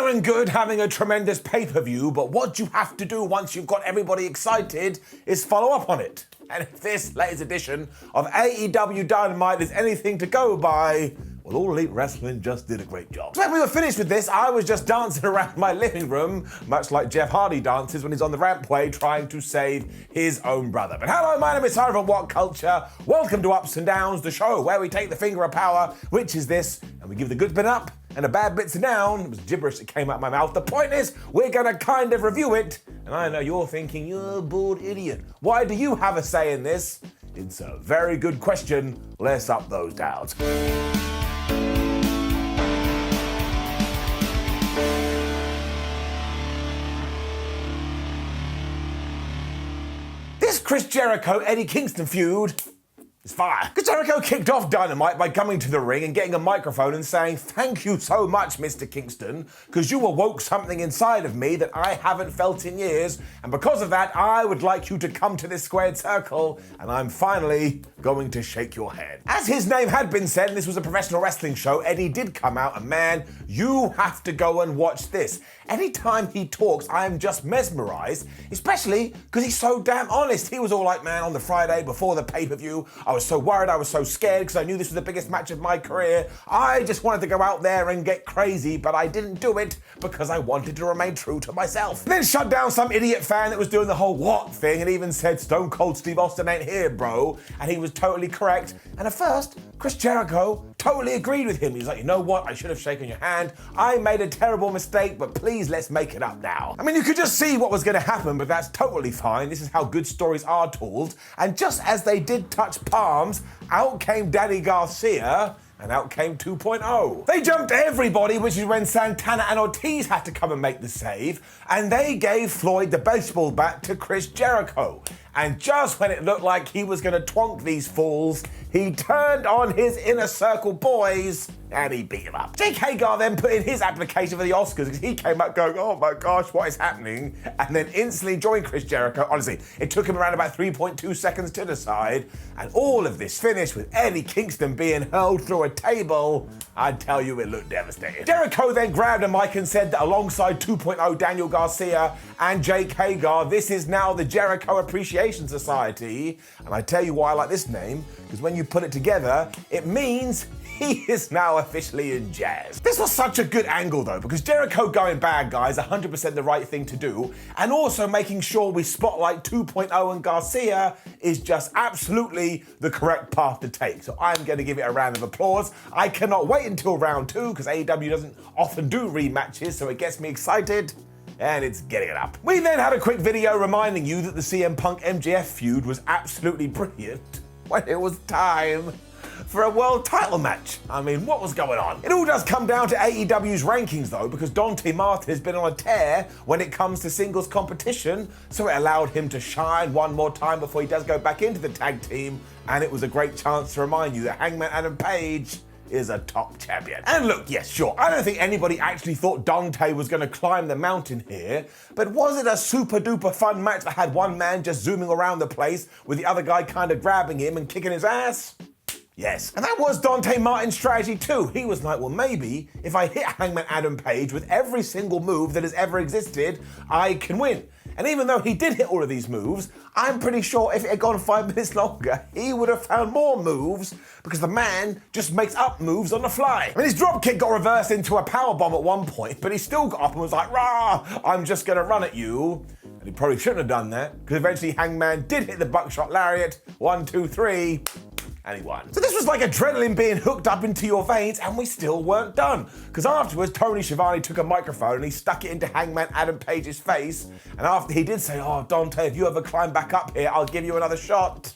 well and good having a tremendous pay-per-view, but what you have to do once you've got everybody excited is follow up on it. And if this latest edition of AEW Dynamite is anything to go by, well, All Elite Wrestling just did a great job. So when we were finished with this, I was just dancing around my living room, much like Jeff Hardy dances when he's on the rampway trying to save his own brother. But hello, my name is Tyler from WhatCulture. Welcome to Ups and Downs, the show where we take the finger of power, which is this, and we give the good bit up and the bad bits down. It was gibberish that came out of my mouth. The point is, we're gonna kind of review it, and I know you're thinking, you're a bored idiot. Why do you have a say in this? It's a very good question. Let's up those downs. This Chris Jericho, Eddie Kingston feud is fire. Because Jericho kicked off Dynamite by coming to the ring and getting a microphone and saying, "Thank you so much, Mr. Kingston, because you awoke something inside of me that I haven't felt in years, and because of that, I would like you to come to this squared circle, and I'm finally going to shake your hand." As his name had been said, and this was a professional wrestling show, Eddie did come out, and man, you have to go and watch this. Anytime he talks, I am just mesmerized, especially because he's so damn honest. He was all like, man, on the Friday before the pay-per-view, I was so worried, I was so scared because I knew this was the biggest match of my career. I just wanted to go out there and get crazy, but I didn't do it because I wanted to remain true to myself. And then shut down some idiot fan that was doing the whole what thing and even said, "Stone Cold Steve Austin ain't here, bro." And he was totally correct. And at first, Chris Jericho totally agreed with him. He's like, "You know what? I should have shaken your hand. I made a terrible mistake, but please let's make it up now." I mean, you could just see what was going to happen, but that's totally fine. This is how good stories are told. And just as they did touch palms, out came Danny Garcia, and out came 2.0. They jumped everybody, which is when Santana and Ortiz had to come and make the save, and they gave Floyd the baseball bat to Chris Jericho. And just when it looked like he was gonna twonk these fools, he turned on his Inner Circle boys and he beat him up. Jake Hagar then put in his application for the Oscars because he came up going, "Oh my gosh, what is happening?" And then instantly joined Chris Jericho. Honestly, it took him around about 3.2 seconds to decide. And all of this finished with Eddie Kingston being hurled through a table. I tell you, it looked devastating. Jericho then grabbed a mic and said that alongside 2.0 Daniel Garcia and Jake Hagar, this is now the Jericho Appreciation Society. And I tell you why I like this name, because when you put it together, it means he is now officially in jazz. This was such a good angle though, because Jericho going bad guy is 100% the right thing to do, and also making sure we spotlight 2.0 and Garcia is just absolutely the correct path to take. So I'm going to give it a round of applause. I cannot wait until round 2, because AEW doesn't often do rematches, so it gets me excited. And it's getting it up. We then had a quick video reminding you that the CM Punk MJF feud was absolutely brilliant when it was time for a world title match. I mean, what was going on? It all does come down to AEW's rankings though, because Dante Martin has been on a tear when it comes to singles competition, so it allowed him to shine one more time before he does go back into the tag team, and it was a great chance to remind you that Hangman Adam Page is a top champion. And look, yes, sure, I don't think anybody actually thought Dante was gonna climb the mountain here, but was it a super duper fun match that had one man just zooming around the place with the other guy kind of grabbing him and kicking his ass? Yes. And that was Dante Martin's strategy too. He was like, well, maybe if I hit Hangman Adam Page with every single move that has ever existed, I can win. And even though he did hit all of these moves, I'm pretty sure if it had gone 5 minutes longer, he would have found more moves, because the man just makes up moves on the fly. I mean, his dropkick got reversed into a powerbomb at one point, but he still got up and was like, "Rah, I'm just gonna run at you." And he probably shouldn't have done that, because eventually Hangman did hit the buckshot lariat. 1, 2, 3. And he won. So this was like adrenaline being hooked up into your veins, and we still weren't done. Because afterwards, Tony Schiavone took a microphone and he stuck it into Hangman Adam Page's face. And after he did say, "Oh, Dante, if you ever climb back up here, I'll give you another shot,"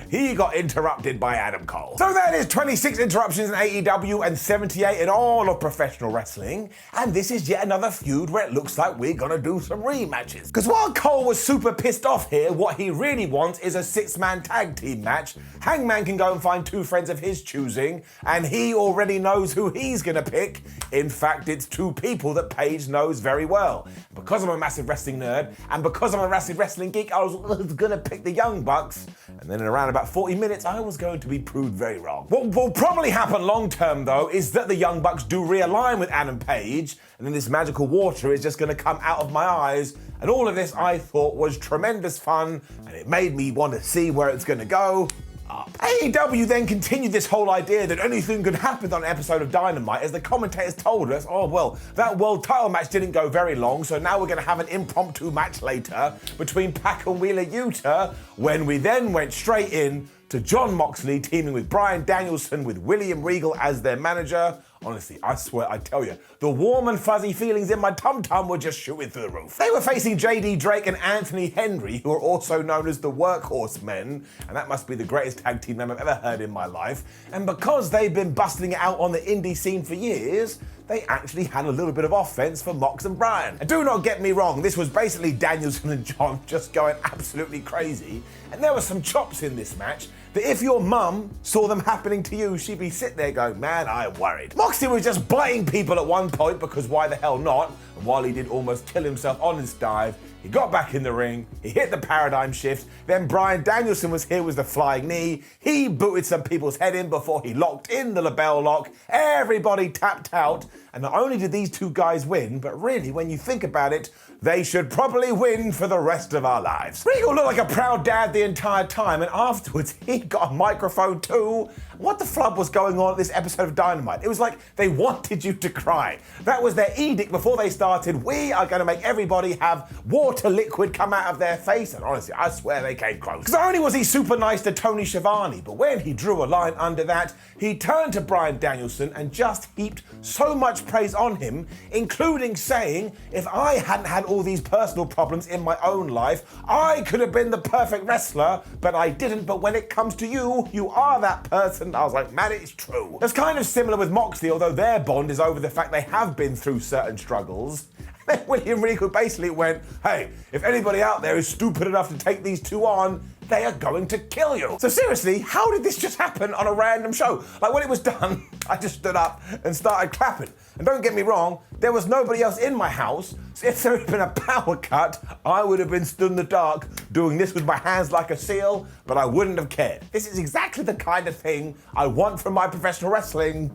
he got interrupted by Adam Cole. So that is 26 interruptions in AEW and 78 in all of professional wrestling. And this is yet another feud where it looks like we're gonna do some rematches. Because while Cole was super pissed off here, what he really wants is a 6-man tag team match. Hangman can go and find 2 friends of his choosing, and he already knows who he's gonna pick. In fact, it's 2 people that Paige knows very well. Because I'm a massive wrestling nerd, and because I'm a massive wrestling geek, I was gonna pick the Young Bucks. And then in a roundabout about 40 minutes, I was going to be proved very wrong. What will probably happen long term, though, is that the Young Bucks do realign with Adam Page, and then this magical water is just going to come out of my eyes. And all of this I thought was tremendous fun, and it made me want to see where it's going to go. AEW then continued this whole idea that anything could happen on an episode of Dynamite, as the commentators told us, oh well, that world title match didn't go very long, so now we're going to have an impromptu match later between Pac and Wheeler Yuta, when we then went straight in to Jon Moxley teaming with Bryan Danielson with William Regal as their manager. Honestly, I swear, I tell you, the warm and fuzzy feelings in my tum-tum were just shooting through the roof. They were facing JD Drake and Anthony Henry, who are also known as the Workhorse Men, and that must be the greatest tag team name I've ever heard in my life. And because they've been busting it out on the indie scene for years, they actually had a little bit of offense for Mox and Bryan. And do not get me wrong, this was basically Danielson and John just going absolutely crazy, and there were some chops in this match that if your mum saw them happening to you, she'd be sitting there going, man, I'm worried. Moxley was just biting people at one point, because why the hell not? And while he did almost kill himself on his dive, he got back in the ring, he hit the paradigm shift, then Bryan Danielson was here with the flying knee, he booted some people's head in before he locked in the label lock, everybody tapped out, and not only did these two guys win, but really, when you think about it, they should probably win for the rest of our lives. Regal looked like a proud dad the entire time, and afterwards he got a microphone too. What the flub was going on at this episode of Dynamite? It was like they wanted you to cry. That was their edict before they started. We are going to make everybody have water liquid come out of their face. And honestly, I swear they came close. Because not only was he super nice to Tony Schiavone, but when he drew a line under that, he turned to Bryan Danielson and just heaped so much praise on him, including saying, if I hadn't had all these personal problems in my own life, I could have been the perfect wrestler, but I didn't. But when it comes to you, you are that person. I was like, man, it's true. It's kind of similar with Moxley, although their bond is over the fact they have been through certain struggles. Then William Regal basically went, hey, if anybody out there is stupid enough to take these two on, they are going to kill you. So seriously, how did this just happen on a random show? Like, when it was done, I just stood up and started clapping. And don't get me wrong, there was nobody else in my house, so if there had been a power cut, I would have been stood in the dark doing this with my hands like a seal, but I wouldn't have cared. This is exactly the kind of thing I want from my professional wrestling,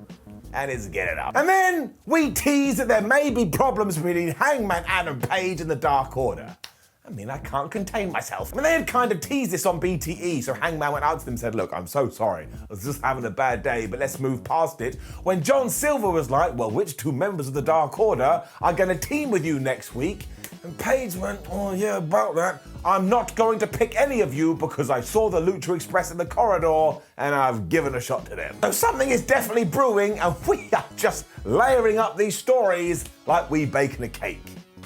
and it's get it up. And then we tease that there may be problems between Hangman Adam Page and the Dark Order. I mean, I can't contain myself. I mean, they had kind of teased this on BTE, so Hangman went out to them and said, look, I'm so sorry. I was just having a bad day, but let's move past it. When John Silver was like, well, which two members of the Dark Order are going to team with you next week? And Page went, oh yeah, about that. I'm not going to pick any of you because I saw the Lucha Express in the corridor and I've given a shot to them. So something is definitely brewing, and we are just layering up these stories like we baking a cake.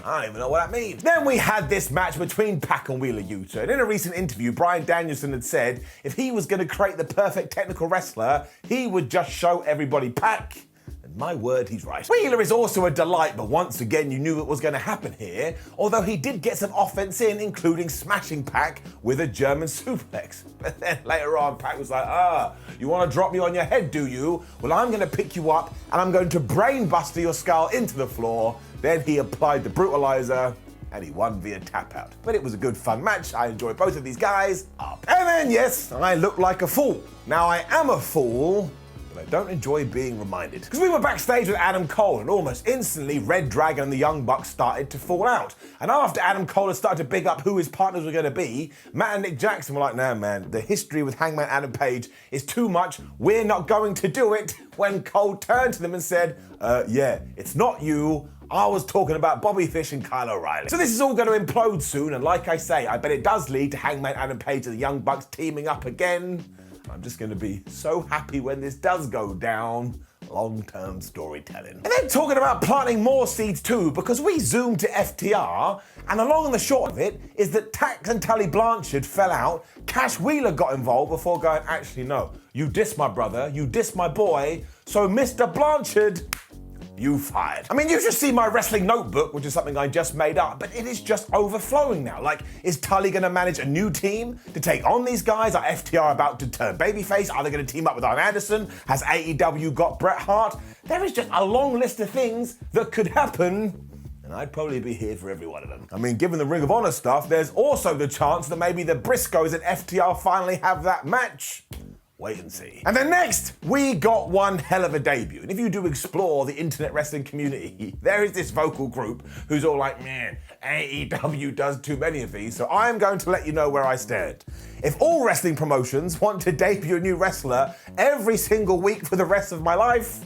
I don't even know what that means. Then we had this match between Pac and Wheeler Yuta, and in a recent interview, Bryan Danielson had said if he was going to create the perfect technical wrestler, he would just show everybody Pac. And my word, he's right. Wheeler is also a delight, but once again, you knew it was going to happen here, although he did get some offense in, including smashing Pac with a German suplex. But then later on, Pac was like, you want to drop me on your head, do you? Well, I'm going to pick you up, and I'm going to brainbuster your skull into the floor. Then he applied the brutalizer, and he won via tap out. But it was a good fun match. I enjoyed both of these guys. Up. And then, yes, I look like a fool. Now, I am a fool, but I don't enjoy being reminded. Because we were backstage with Adam Cole, and almost instantly, Red Dragon and the Young Bucks started to fall out. And after Adam Cole had started to big up who his partners were going to be, Matt and Nick Jackson were like, no, man, the history with Hangman Adam Page is too much. We're not going to do it. When Cole turned to them and said, yeah, it's not you. I was talking about Bobby Fish and Kyle O'Reilly. So this is all going to implode soon, and like I say, I bet it does lead to Hangman Adam Page and the Young Bucks teaming up again. I'm just going to be so happy when this does go down. Long-term storytelling. And then talking about planting more seeds too, because we zoomed to FTR, and along and the short of it is that Tax and Tully Blanchard fell out, Cash Wheeler got involved before going, actually no, you diss my brother, you diss my boy, so Mr. Blanchard, you fired. I mean, you should see my wrestling notebook, which is something I just made up, but it is just overflowing now. Like, is Tully gonna manage a new team to take on these guys? Are FTR about to turn babyface? Are they gonna team up with Arn Anderson? Has AEW got Bret Hart? There is just a long list of things that could happen, and I'd probably be here for every one of them. I mean, given the Ring of Honor stuff, there's also the chance that maybe the Briscoes and FTR finally have that match. Wait and see. And then next, we got one hell of a debut. And if you do explore the internet wrestling community, there is this vocal group who's all like, man, AEW does too many of these, so I'm going to let you know where I stand. If all wrestling promotions want to debut a new wrestler every single week for the rest of my life,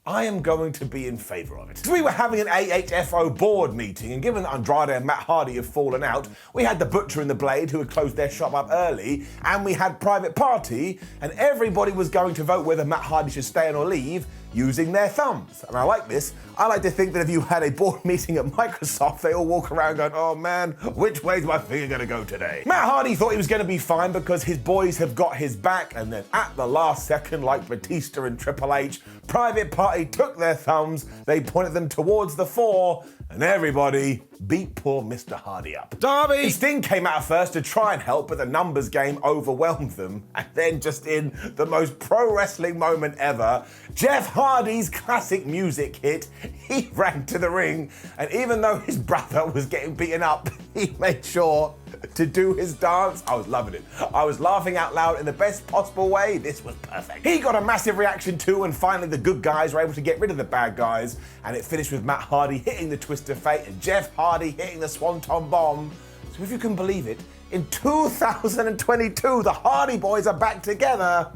I am going to be in favor of it. So we were having an AHFO board meeting, and given that Andrade and Matt Hardy have fallen out, we had the Butcher and the Blade, who had closed their shop up early, and we had Private Party, and everybody was going to vote whether Matt Hardy should stay in or leave using their thumbs. And I like this. I like to think that if you had a board meeting at Microsoft, they all walk around going, oh man, which way's my finger gonna go today? Matt Hardy thought he was gonna be fine because his boys have got his back, and then at the last second, like Batista and Triple H, Private Party took their thumbs, they pointed them towards the 4, and everybody beat poor Mr. Hardy up. Darby! Sting came out first to try and help, but the numbers game overwhelmed them. And then, just in the most pro wrestling moment ever, Jeff Hardy's classic music hit. He ran to the ring, and even though his brother was getting beaten up, he made sure to do his dance. I was loving it. I was laughing out loud in the best possible way. This was perfect. He got a massive reaction too, and finally the good guys were able to get rid of the bad guys, and it finished with Matt Hardy hitting the Twist of Fate and Jeff Hardy hitting the Swanton Bomb. So if you can believe it, in 2022, the Hardy Boys are back together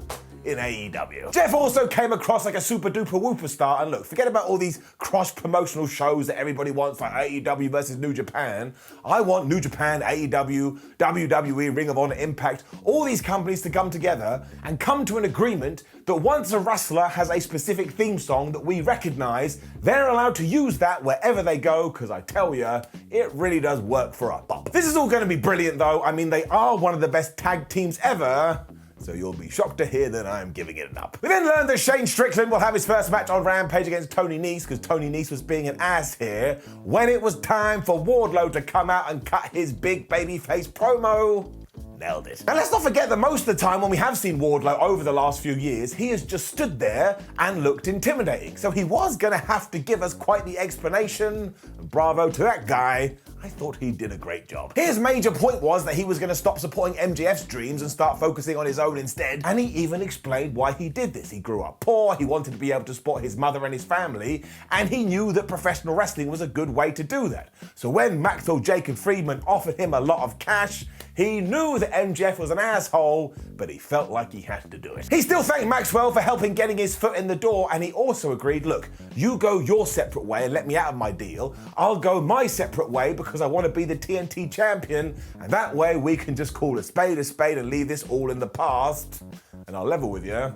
in AEW. Jeff also came across like a super duper whooper star, and look, forget about all these cross-promotional shows that everybody wants, like AEW versus New Japan. I want New Japan, AEW, WWE, Ring of Honor, Impact, all these companies to come together and come to an agreement that once a wrestler has a specific theme song that we recognize, they're allowed to use that wherever they go, because I tell you, it really does work for a bop. This is all going to be brilliant though. I mean, they are one of the best tag teams ever, so you'll be shocked to hear that I'm giving it an up. We then learned that Shane Strickland will have his first match on Rampage against Tony Nese, because Tony Nese was being an ass here, when it was time for Wardlow to come out and cut his big babyface promo. Nailed it. Now let's not forget that most of the time when we have seen Wardlow over the last few years, he has just stood there and looked intimidating. So he was gonna have to give us quite the explanation. Bravo to that guy. I thought he did a great job. His major point was that he was going to stop supporting MJF's dreams and start focusing on his own instead, and he even explained why he did this. He grew up poor, he wanted to be able to support his mother and his family, and he knew that professional wrestling was a good way to do that. So when Maxwell Jacob Friedman offered him a lot of cash, he knew that MJF was an asshole, but he felt like he had to do it. He still thanked Maxwell for helping getting his foot in the door, and he also agreed, look, you go your separate way and let me out of my deal. I'll go my separate way because I want to be the TNT champion, and that way we can just call a spade and leave this all in the past. And I'll level with you,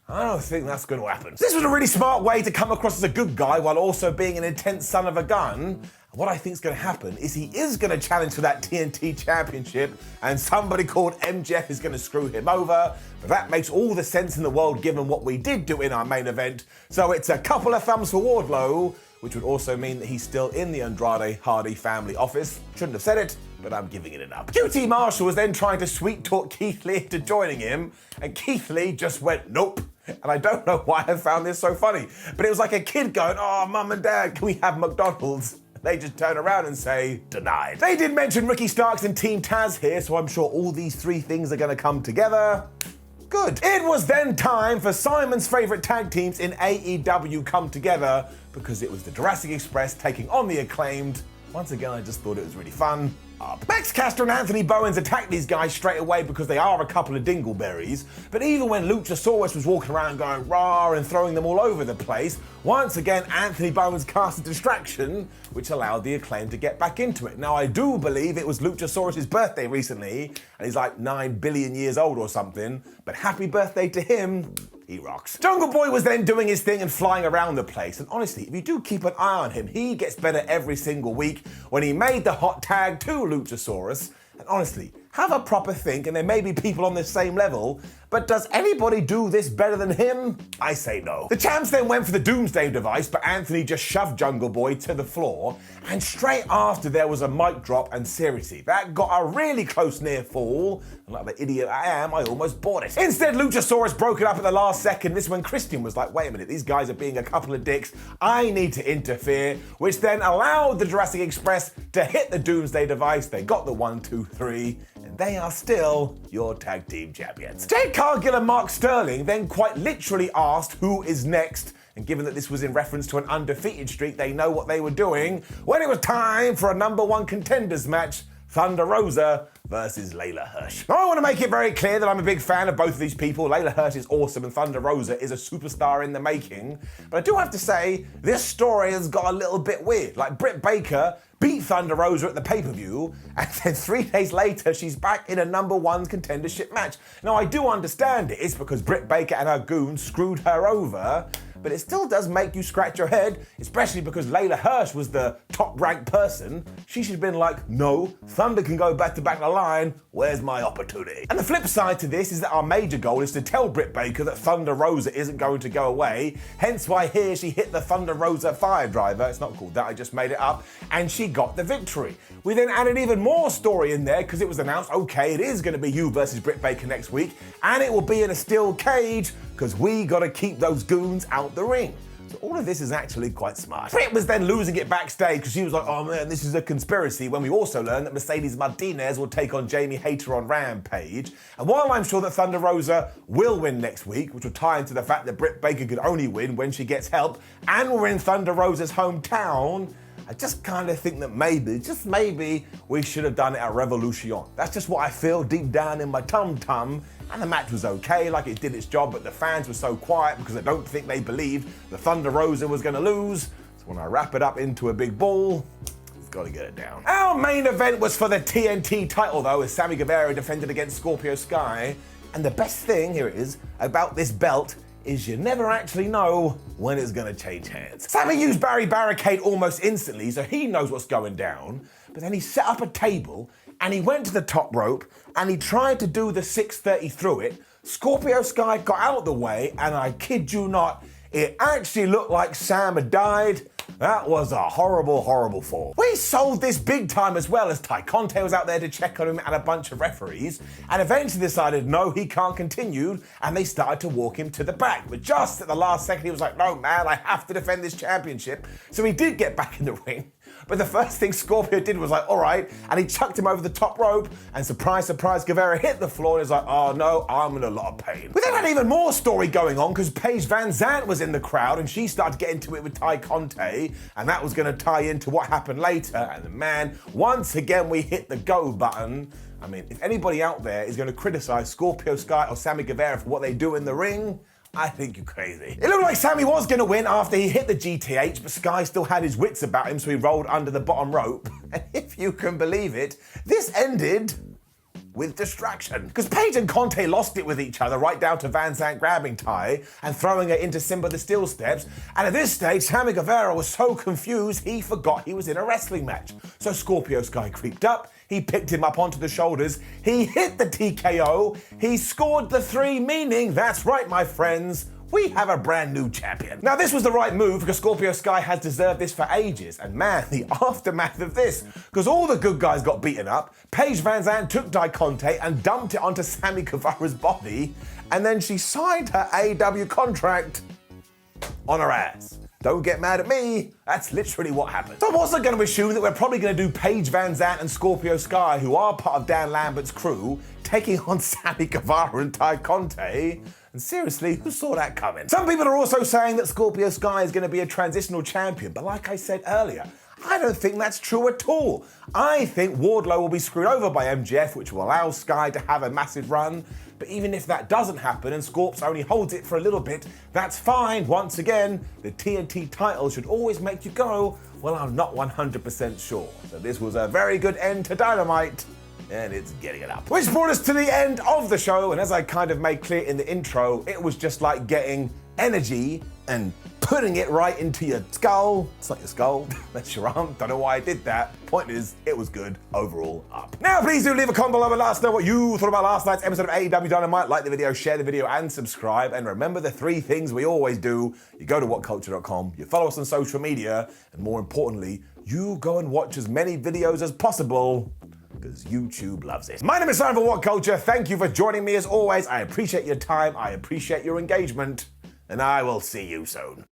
I don't think that's going to happen. This was a really smart way to come across as a good guy while also being an intense son of a gun. What I think is going to happen is he is going to challenge for that TNT Championship, and somebody called MJF is going to screw him over. But that makes all the sense in the world given what we did do in our main event. So it's a couple of thumbs for Wardlow, which would also mean that he's still in the Andrade Hardy family office. Shouldn't have said it, but I'm giving it an up. QT Marshall was then trying to sweet talk Keith Lee into joining him, and Keith Lee just went, nope. And I don't know why I found this so funny, but it was like a kid going, oh, mum and dad, can we have McDonald's? They just turn around and say, denied. They did mention Ricky Starks and Team Taz here, so I'm sure all these three things are gonna come together. Good. It was then time for Simon's favorite tag teams in AEW come together, because it was the Jurassic Express taking on the Acclaimed. Once again, I just thought it was really fun. Max Caster and Anthony Bowens attacked these guys straight away because they are a couple of dingleberries, but even when Luchasaurus was walking around going rah and throwing them all over the place, once again Anthony Bowens cast a distraction, which allowed the Acclaim to get back into it. Now I do believe it was Luchasaurus' birthday recently, and he's like 9 billion years old or something, but happy birthday to him. He rocks. Jungle Boy was then doing his thing and flying around the place, and honestly, if you do keep an eye on him, he gets better every single week. When he made the hot tag to Luchasaurus, and honestly, have a proper think, and there may be people on the same level, But does anybody do this better than him? I say no. The champs then went for the Doomsday device, but Anthony just shoved Jungle Boy to the floor, and straight after there was a mic drop, and seriously, that got a really close near fall, and like the idiot I am, I almost bought it. Instead, Luchasaurus broke it up at the last second. This is when Christian was like, wait a minute, these guys are being a couple of dicks, I need to interfere, which then allowed the Jurassic Express to hit the Doomsday device. They got the 1, 2, 3, and they are still your tag team champions. Jade Cargill and Mark Sterling then quite literally asked who is next, and given that this was in reference to an undefeated streak, they know what they were doing when it was time for a #1 contenders match, Thunder Rosa versus Layla Hirsch. Now, I want to make it very clear that I'm a big fan of both of these people. Layla Hirsch is awesome and Thunder Rosa is a superstar in the making. But I do have to say, this story has got a little bit weird. Like, Britt Baker beat Thunder Rosa at the pay-per-view, and then 3 days later, she's back in a #1 contendership match. Now, I do understand it. It's because Britt Baker and her goons screwed her over, but it still does make you scratch your head, especially because Layla Hirsch was the top-ranked person. She should have been like, no, Thunder can go back-to-back the line, where's my opportunity? And the flip side to this is that our major goal is to tell Britt Baker that Thunder Rosa isn't going to go away, hence why here she hit the Thunder Rosa fire driver, it's not called that, I just made it up, and she got the victory. We then added even more story in there because it was announced, okay, it is going to be you versus Britt Baker next week, and it will be in a steel cage, because we got to keep those goons out the ring. So all of this is actually quite smart. Britt was then losing it backstage because she was like, oh man, this is a conspiracy, when we also learned that Mercedes Martinez will take on Jamie Hayter on Rampage. And while I'm sure that Thunder Rosa will win next week, which will tie into the fact that Britt Baker could only win when she gets help, and we're in Thunder Rosa's hometown, I just kind of think that maybe, just maybe, we should have done it at Revolution. That's just what I feel deep down in my tum-tum. And the match was okay, like it did its job, but the fans were so quiet because I don't think they believed the Thunder Rosa was going to lose. So when I wrap it up into a big ball, it's got to get it down. Our main event was for the TNT title though, as Sammy Guevara defended against Scorpio Sky. And the best thing, here it is, about this belt is you never actually know when it's going to change hands. Sammy used Barry Barricade almost instantly, so he knows what's going down, but then he set up a table and he went to the top rope and he tried to do the 630 through it. Scorpio Sky got out of the way, and I kid you not, it actually looked like Sam had died. That was a horrible, horrible fall. We sold this big time as well, as Ty Conte was out there to check on him and a bunch of referees, and eventually decided no, he can't continue, and they started to walk him to the back. But just at the last second, he was like, no man, I have to defend this championship. So he did get back in the ring. But the first thing Scorpio did was like, all right, and he chucked him over the top rope, and surprise, surprise, Guevara hit the floor, and he's like, oh no, I'm in a lot of pain. We then had even more story going on, because Paige Van Zandt was in the crowd, and she started to get into it with Ty Conte, and that was going to tie into what happened later, and then, man, once again we hit the go button. I mean, if anybody out there is going to criticize Scorpio Sky or Sammy Guevara for what they do in the ring, I think you're crazy. It looked like Sammy was going to win after he hit the GTH, but Sky still had his wits about him, so he rolled under the bottom rope. And if you can believe it, this ended with distraction. Because Paige and Conte lost it with each other, right down to Van Zandt grabbing Ty and throwing her into Simba the Steel Steps. And at this stage, Sammy Guevara was so confused, he forgot he was in a wrestling match. So Scorpio Sky creeped up, he picked him up onto the shoulders, he hit the TKO, he scored the 3, meaning, that's right, my friends, we have a brand new champion. Now, this was the right move because Scorpio Sky has deserved this for ages. And man, the aftermath of this, because all the good guys got beaten up, Paige Van Zandt took Ty Conte and dumped it onto Sammy Guevara's body, and then she signed her AEW contract on her ass. Don't get mad at me, that's literally what happened. So I'm also going to assume that we're probably going to do Paige Van Zandt and Scorpio Sky, who are part of Dan Lambert's crew, taking on Sammy Guevara and Ty Conte. And seriously, who saw that coming? Some people are also saying that Scorpio Sky is going to be a transitional champion, but like I said earlier, I don't think that's true at all. I think Wardlow will be screwed over by MJF, which will allow Sky to have a massive run. But even if that doesn't happen and Scorps only holds it for a little bit, that's fine. Once again, the TNT title should always make you go, well, I'm not 100% sure. So this was a very good end to Dynamite, and it's getting it up. Which brought us to the end of the show, and as I kind of made clear in the intro, it was just like getting energy and putting it right into your skull. It's not your skull, that's your arm. Don't know why I did that. Point is, it was good overall up. Now, please do leave a comment below and let us know what you thought about last night's episode of AEW Dynamite. Like the video, share the video, and subscribe. And remember the 3 things we always do. You go to WhatCulture.com, you follow us on social media, and more importantly, you go and watch as many videos as possible, because YouTube loves it. My name is Simon for What Culture. Thank you for joining me as always. I appreciate your time, I appreciate your engagement, and I will see you soon.